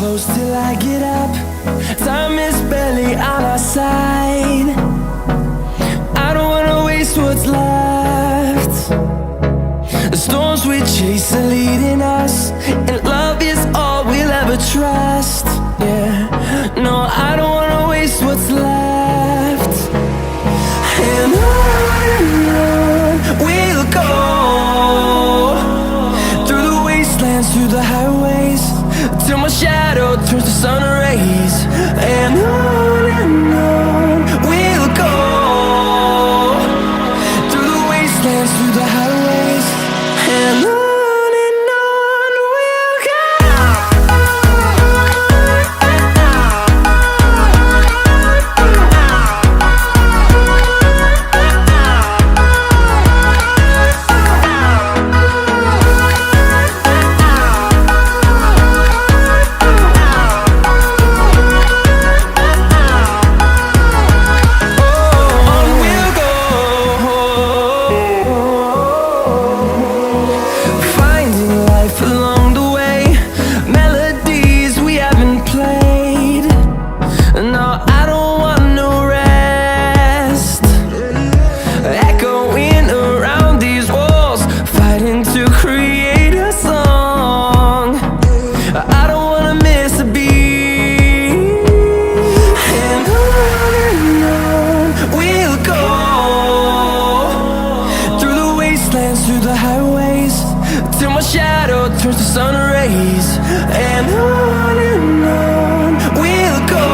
close till I get up. Time is barely on our side. I don't wanna waste what's left. The storms we chase are leading us, and love is all we'll ever trust. Yeah, no, I don't wanna waste what's left. And on we'll go, through the wastelands, through the highways, till my shadow turns to sun rays. And on we'll go, through the wastelands, through the highways, and on we'll go. Through the highways, till my shadow turns to sun rays. And on we'll go,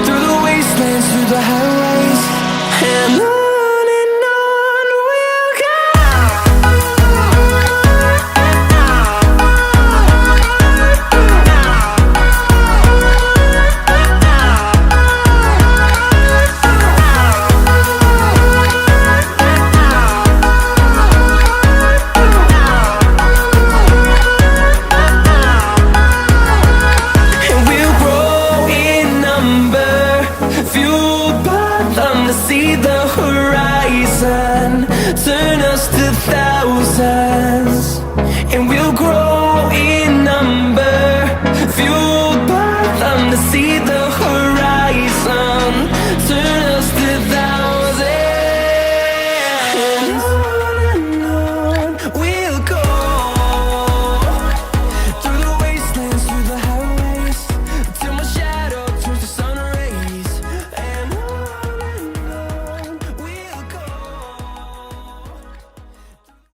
through the wastelands, through the highways, and on we'll go. See the horizon, turn us to thousands, and we'll grow in number, fueled by them to see the